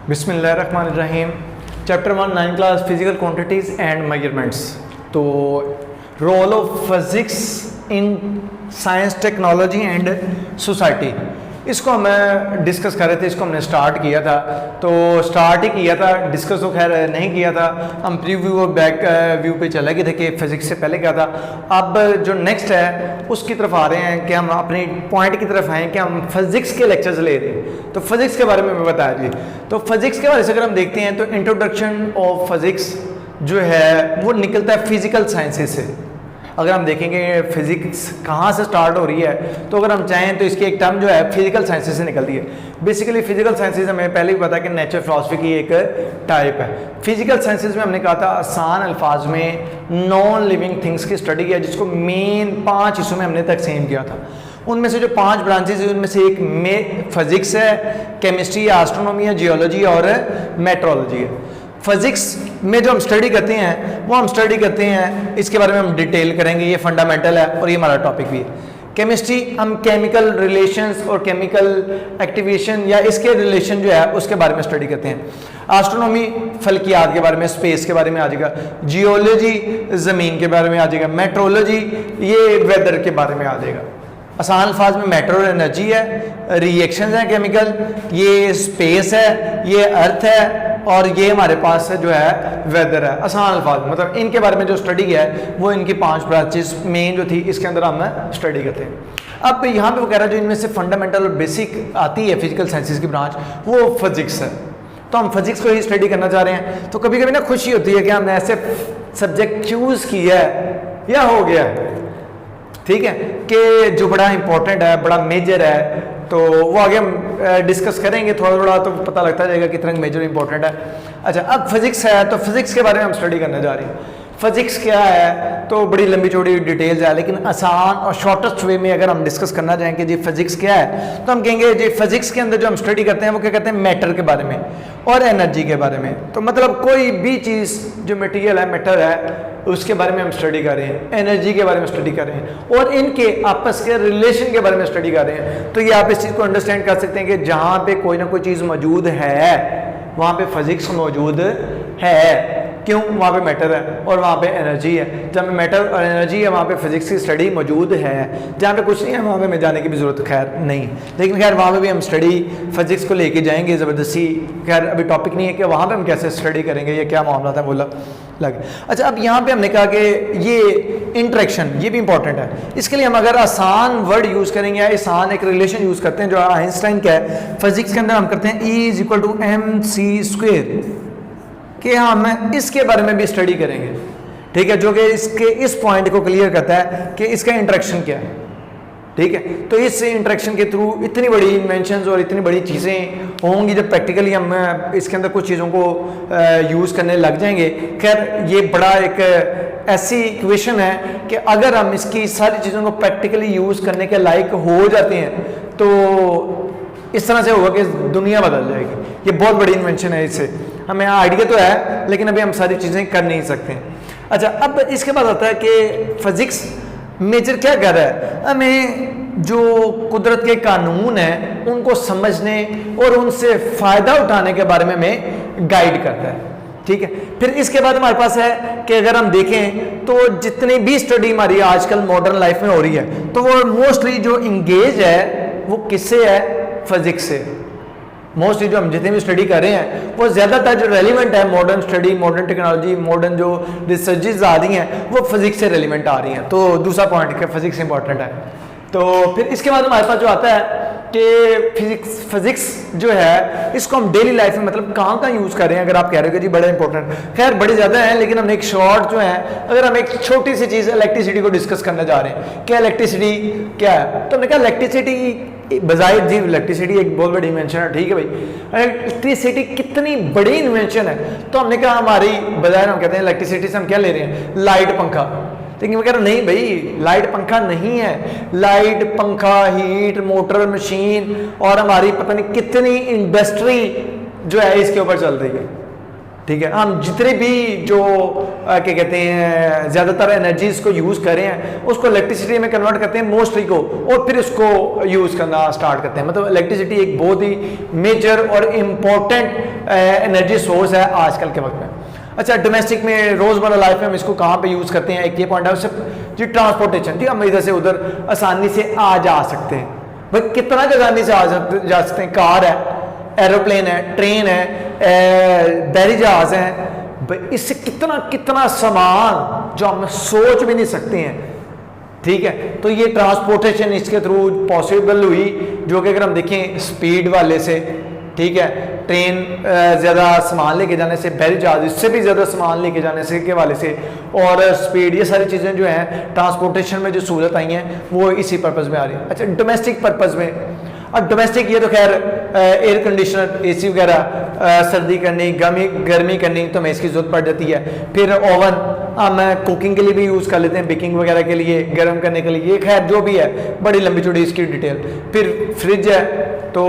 बिस्मिल्लाहिर्रहमानिर्रहीम। Chapter 1 9 class physical quantities and measurements. तो role of physics in science technology and society, इसको हम discuss कर रहे थे। इसको हमने स्टार्ट किया था, तो स्टार्ट ही किया था, डिस्कस तो खैर नहीं किया था। हम प्रीव्यू और बैक व्यू पे चले गए थे कि फिजिक्स से पहले क्या था। अब जो नेक्स्ट है उसकी तरफ आ रहे हैं कि हम अपनी पॉइंट की तरफ आए कि हम फिजिक्स के लेक्चर्स ले रहे हैं। तो फिजिक्स के बारे में मैं बताया जी। तो फिजिक्स के बारे से अगर हम देखते हैं तो इंट्रोडक्शन ऑफ फिजिक्स जो है वो निकलता है फिजिकल साइंसेस से। अगर हम देखेंगे फिजिक्स कहाँ से स्टार्ट हो रही है, तो अगर हम चाहें तो इसकी एक टर्म जो है फिजिकल साइंसेस से निकलती है। बेसिकली फिजिकल साइंसेस हमें पहले ही पता है कि नेचर फिलॉसफी की एक टाइप है। फिजिकल साइंसेस में हमने कहा था आसान अल्फाज में नॉन लिविंग थिंग्स की स्टडी है, जिसको मेन 5 हिस्सों में हमने तकसीम किया था। उनमें से जो 5 ब्रांचेज है उनमें से एक में फिजिक्स है, केमिस्ट्री है, एस्ट्रोनॉमी है, जियोलॉजी और मेट्रोलॉजी है। फिजिक्स में जो हम स्टडी करते हैं वो हम स्टडी करते हैं, इसके बारे में हम डिटेल करेंगे, ये फंडामेंटल है और ये हमारा टॉपिक भी है। केमिस्ट्री हम केमिकल रिलेशंस और केमिकल एक्टिवेशन या इसके रिलेशन जो है उसके बारे में स्टडी करते हैं। एस्ट्रोनॉमी फल्कियात के बारे में, स्पेस के बारे में आ जाएगा। जियोलॉजी ज़मीन के बारे में आ जाएगा। मेट्रोलॉजी ये वेदर के बारे में आ जाएगा। आसान अल्फाज में मैटर और एनर्जी है, रिएक्शंस हैं केमिकल, ये स्पेस है, ये अर्थ है और ये हमारे पास जो है वेदर है। आसान अल्फाज मतलब इनके बारे में जो स्टडी है वो इनकी 5 ब्रांचेस मेन जो थी इसके अंदर हम स्टडी करते हैं। अब यहाँ पे वो कह रहा है जो इनमें से फंडामेंटल और बेसिक आती है फिजिकल साइंसेज की ब्रांच वो फिजिक्स है। तो हम फिजिक्स को ही स्टडी करना चाह रहे हैं। तो कभी कभी ना खुशी होती है कि हमने ऐसे सब्जेक्ट चूज़ किया है या हो गया है, ठीक है, कि जो बड़ा इंपॉर्टेंट है, बड़ा मेजर है, तो वो आगे हम डिस्कस करेंगे थोड़ा थोड़ा, तो पता लगता जाएगा कितना मेजर इंपॉर्टेंट है। अच्छा, अब फिजिक्स है तो फिजिक्स के बारे में हम स्टडी करने जा रहे हैं। फिजिक्स क्या है तो बड़ी लंबी चौड़ी डिटेल्स है, लेकिन आसान और शॉर्टेस्ट वे में अगर हम डिस्कस करना चाहें कि जी फिजिक्स क्या है, तो हम कहेंगे जी फिजिक्स के अंदर जो हम स्टडी करते हैं वो क्या कहते हैं, मैटर के बारे में और एनर्जी के बारे में। तो मतलब कोई भी चीज़ जो मटेरियल है, मैटर है, उसके बारे में हम स्टडी कर रहे हैं, एनर्जी के बारे में स्टडी कर रहे हैं और इनके आपस के रिलेशन के बारे में स्टडी कर रहे हैं। तो ये आप इस चीज़ को अंडरस्टैंड कर सकते हैं कि जहाँ पे कोई ना कोई चीज़ मौजूद है वहाँ पे फिजिक्स मौजूद है। क्यों? वहाँ पे मैटर है और वहाँ पे एनर्जी है। जहाँ पे मैटर और एनर्जी है वहाँ पे फिजिक्स की स्टडी मौजूद है। जहाँ पे कुछ नहीं है वहाँ पे हमें जाने की भी ज़रूरत खैर नहीं, लेकिन खैर वहाँ पे भी हम स्टडी फिजिक्स को लेके जाएंगे ज़बरदस्ती। खैर अभी टॉपिक नहीं है कि वहाँ पे हम कैसे स्टडी करेंगे, ये क्या मामला था बोला लगे। अच्छा, अब यहाँ पे हमने कहा कि ये इंटरेक्शन ये भी इंपॉर्टेंट है। इसके लिए हम अगर आसान वर्ड यूज़ करेंगे या आसान एक रिलेशन यूज़ करते हैं जो आइंस्टाइन का है फिजिक्स के अंदर, हम करते हैं E = mc², कि हम इसके बारे में भी स्टडी करेंगे, ठीक है, जो कि इसके इस पॉइंट को क्लियर करता है कि इसका इंटरेक्शन क्या है, ठीक है। तो इस इंटरेक्शन के थ्रू इतनी बड़ी इन्वेंशंस और इतनी बड़ी चीज़ें होंगी जब प्रैक्टिकली हम इसके अंदर कुछ चीज़ों को यूज़ करने लग जाएंगे। खैर ये बड़ा एक ऐसी इक्वेशन है कि अगर हम इसकी सारी चीज़ों को प्रैक्टिकली यूज़ करने के लायक हो जाते हैं तो इस तरह से होगा कि दुनिया बदल जाएगी। ये बहुत बड़ी इन्वेंशन है, इससे हमें आइडिया तो है लेकिन अभी हम सारी चीज़ें कर नहीं सकते। अच्छा, अब इसके बाद आता है कि फिजिक्स मेजर क्या कर रहा है, हमें जो कुदरत के कानून हैं उनको समझने और उनसे फ़ायदा उठाने के बारे में हमें गाइड करता है, ठीक है। फिर इसके बाद हमारे पास है कि अगर हम देखें तो जितनी भी स्टडी हमारी आजकल मॉडर्न लाइफ में हो रही है तो वो मोस्टली जो इंगेज है वो किससे है, फिजिक्स से। मोस्टली जो हम जितने भी स्टडी कर रहे हैं वो ज़्यादातर जो रेलिवेंट है modern study, modern technology, modern जो रिसर्चेज आ रही हैं वो फिजिक्स से रेलिवेंट आ रही हैं। तो दूसरा पॉइंट कि फिजिक्स इंपॉर्टेंट है। तो फिर इसके बाद हमारे पास जो आता है कि फिजिक्स जो है इसको हम डेली लाइफ में मतलब कहाँ कहाँ यूज़ कर रहे हैं। अगर आप कह रहे हो कि जी बड़ा इंपॉर्टेंट, खैर बड़े ज़्यादा हैं, लेकिन हमने एक शॉर्ट जो है अगर हम एक छोटी सी चीज़ इलेक्ट्रिसिटी को डिस्कस करने जा रहे हैं, क्या इलेक्ट्रिसिटी क्या है, तो हमने कहा इलेक्ट्रिसिटी बजाय जी इलेक्ट्रिसिटी एक बहुत बड़ी इन्वेंशन है, ठीक है भाई। इलेक्ट्रिसिटी कितनी बड़ी इन्वेंशन है, तो हमने कहा हमारी बजाय हम कहते हैं इलेक्ट्रिसिटी से हम क्या ले रहे हैं, लाइट पंखा। लेकिन वो कह रहा नहीं भाई, लाइट पंखा नहीं है, लाइट पंखा, हीट, मोटर, मशीन और हमारी पता नहीं कितनी इंडस्ट्री जो है इसके ऊपर चल रही है। ठीक है। हम जितने भी जो क्या कहते हैं ज़्यादातर एनर्जीज को यूज़ कर रहे हैं उसको इलेक्ट्रिसिटी में कन्वर्ट करते हैं मोस्टली को, और फिर उसको यूज़ करना स्टार्ट करते हैं। मतलब इलेक्ट्रिसिटी एक बहुत ही मेजर और इम्पोर्टेंट एनर्जी सोर्स है आजकल के वक्त में। अच्छा, डोमेस्टिक में रोज़मर्रा लाइफ में हम इसको कहाँ पे यूज़ करते हैं, एक ये पॉइंट है उससे जी ट्रांसपोर्टेशन, ठीक है, हम इधर से उधर आसानी से आ जा सकते हैं। भाई कितना आसानी से जा सकते हैं, कार है, एरोप्लेन है, ट्रेन है, बहरी जहाज है, इससे कितना कितना सामान जो हम सोच भी नहीं सकते हैं, ठीक है। तो ये ट्रांसपोर्टेशन इसके थ्रू पॉसिबल हुई, जो कि अगर हम देखें स्पीड वाले से, ठीक है, ट्रेन ज़्यादा सामान लेके जाने से, बहरी जहाज इससे भी ज़्यादा सामान लेके जाने से के वाले से, और स्पीड, ये सारी चीज़ें जो हैं ट्रांसपोर्टेशन में जो सहूलत आई हैं वो इसी पर्पज़ में आ रही है। अच्छा, डोमेस्टिक पर्पज़ में, अब डोमेस्टिक ये तो खैर एयर कंडीशनर, एसी वगैरह, सर्दी करनी, गर्मी करनी तो हमें इसकी ज़रूरत पड़ जाती है। फिर ओवन हम कुकिंग के लिए भी यूज़ कर लेते हैं, बेकिंग वगैरह के लिए, गर्म करने के लिए, ये खैर जो भी है बड़ी लंबी चौड़ी इसकी डिटेल। फिर फ्रिज है, तो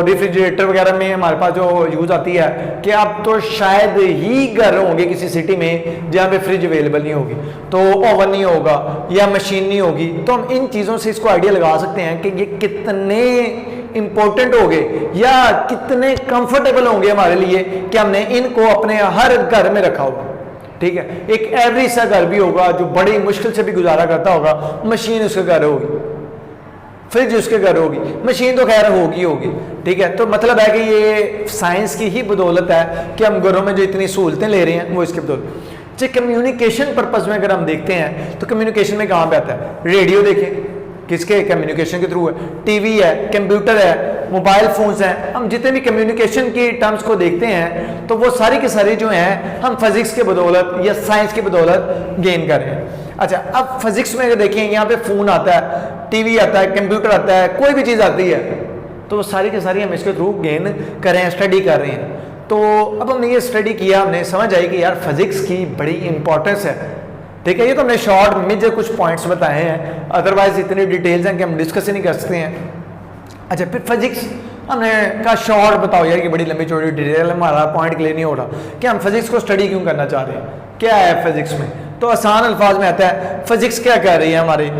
रेफ्रिजरेटर वगैरह में हमारे पास जो यूज़ आती है कि अब तो शायद ही घर होंगे किसी सिटी में जहाँ पे फ्रिज अवेलेबल नहीं होगी, तो ओवन नहीं होगा या मशीन नहीं होगी, तो हम इन चीज़ों से इसको आइडिया लगा सकते हैं कि ये कितने इंपॉर्टेंट होंगे या कितने कंफर्टेबल होंगे हमारे लिए कि हमने इनको अपने हर घर में रखा होगा, ठीक है। एक एवरेज सा घर भी होगा जो बड़ी मुश्किल से भी गुजारा करता होगा, मशीन उसके घर होगी, फ्रिज उसके घर होगी, मशीन तो खैर होगी, ठीक है। तो मतलब है कि ये साइंस की ही बदौलत है कि हम घरों में जो इतनी सहूलतें ले रहे हैं वो इसके बदौलत। जो कम्युनिकेशन पर्पज़ में अगर हम देखते हैं तो कम्युनिकेशन में कहाँ पे आता है, रेडियो देखें, किसके कम्युनिकेशन के थ्रू है, टीवी है, कंप्यूटर है, मोबाइल फ़ोन्स हैं। हम जितने भी कम्युनिकेशन की टर्म्स को देखते हैं तो वो सारी की सारी जो हैं हम फिजिक्स के बदौलत या साइंस की बदौलत गेन कर रहे हैं। अच्छा, अब फिजिक्स में अगर देखें, यहाँ पे फ़ोन आता है, टीवी आता है, कंप्यूटर आता है, कोई भी चीज़ आती है, तो वो सारी की सारी हम इसके थ्रू गेन कर रहे हैं, स्टडी कर रहे हैं। तो अब हमने ये स्टडी किया, हमने समझ आई कि यार फिजिक्स की बड़ी इंपॉर्टेंस है, ठीक है। ये तो हमने शॉर्ट मेजर कुछ पॉइंट्स बताए हैं, अदरवाइज इतनी डिटेल्स हैं कि हम डिस्कस ही नहीं कर सकते हैं। अच्छा, फिर फिजिक्स हमने कहा शॉर्ट बताओ यार, कि बड़ी लंबी चौड़ी डिटेल, हमारा पॉइंट क्लियर नहीं हो रहा कि हम फिजिक्स को स्टडी क्यों करना चाह रहे हैं, क्या है फिजिक्स में। तो आसान अल्फाज में आता है, फिजिक्स क्या कह रही है, हमारी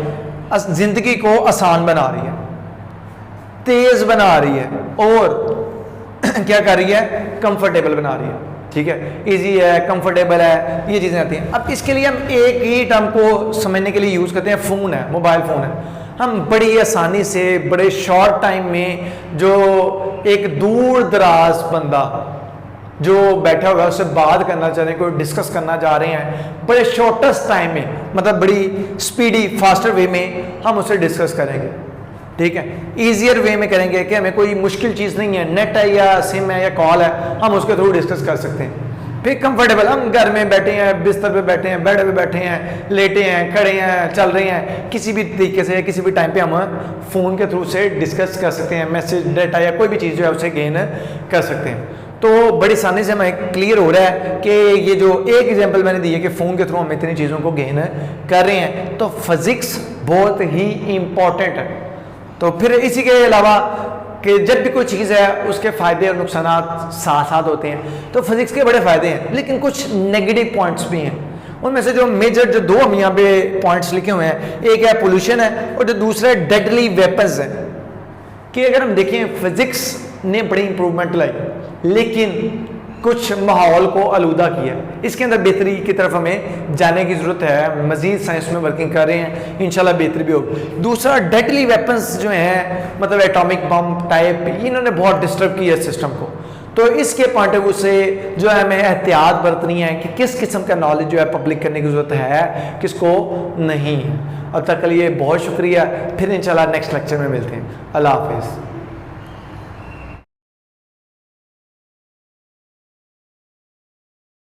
जिंदगी को आसान बना रही है, तेज बना रही है, और क्या कर रही है, कंफर्टेबल बना रही है, ठीक है, इजी है, कंफर्टेबल है, ये चीज़ें आती हैं। अब इसके लिए हम एक ही टर्म को समझने के लिए यूज़ करते हैं, फ़ोन है, मोबाइल फ़ोन है। हम बड़ी आसानी से बड़े शॉर्ट टाइम में जो एक दूर दराज बंदा जो बैठा होगा उससे बात करना चाह रहे हैं, कोई डिस्कस करना चाह रहे हैं, बड़े शॉर्टेस्ट टाइम में, मतलब बड़ी स्पीडी फास्टर वे में हम उससे डिस्कस करेंगे, ठीक है, ईजियर वे में करेंगे कि हमें कोई मुश्किल चीज़ नहीं है, नेट है या सिम है या कॉल है, हम उसके थ्रू डिस्कस कर सकते हैं। फिर कंफर्टेबल, हम घर में बैठे हैं, बिस्तर पे बैठे हैं, बेड पे बैठे हैं, लेटे हैं, खड़े हैं, चल रहे हैं, किसी भी तरीके से किसी भी टाइम पे हम फ़ोन के थ्रू से डिस्कस कर सकते हैं, मैसेज, डेटा या कोई भी चीज़ जो है उसे गेन कर सकते हैं। तो बड़ी आसानी से हमें क्लियर हो रहा है कि ये जो एक एग्जांपल मैंने दी है कि फ़ोन के थ्रू हम इतनी चीज़ों को गेन कर रहे हैं, तो फिज़िक्स बहुत ही इम्पॉर्टेंट है। तो फिर इसी के अलावा कि जब भी कोई चीज़ है उसके फ़ायदे और नुकसान साथ साथ होते हैं, तो फिज़िक्स के बड़े फ़ायदे हैं, लेकिन कुछ नेगेटिव पॉइंट्स भी हैं। उनमें से जो मेजर जो दो हम यहाँ पे पॉइंट्स लिखे हुए हैं, एक है पोल्यूशन है और जो दूसरा है डेडली वेपन्स है। कि अगर हम देखें फिज़िक्स ने बड़ी इंप्रूवमेंट लाई, लेकिन कुछ माहौल को आलूदा किया, इसके अंदर बेहतरी की तरफ हमें जाने की ज़रूरत है, मज़ीद साइंस में वर्किंग कर रहे हैं, इंशाल्लाह बेहतरी भी होगी। दूसरा डेडली वेपन्स जो हैं, मतलब एटॉमिक बम टाइप, इन्होंने बहुत डिस्टर्ब किया सिस्टम को। तो इसके पॉइंट ऑफ व्यू से जो है हमें एहतियात बरतनी है कि किस किस्म का नॉलेज जो है पब्लिक करने की ज़रूरत है, किसको नहीं है। अब तक के लिए बहुत शुक्रिया, फिर इंशाल्लाह नेक्स्ट लेक्चर में मिलते हैं। अल्लाह हाफिज़।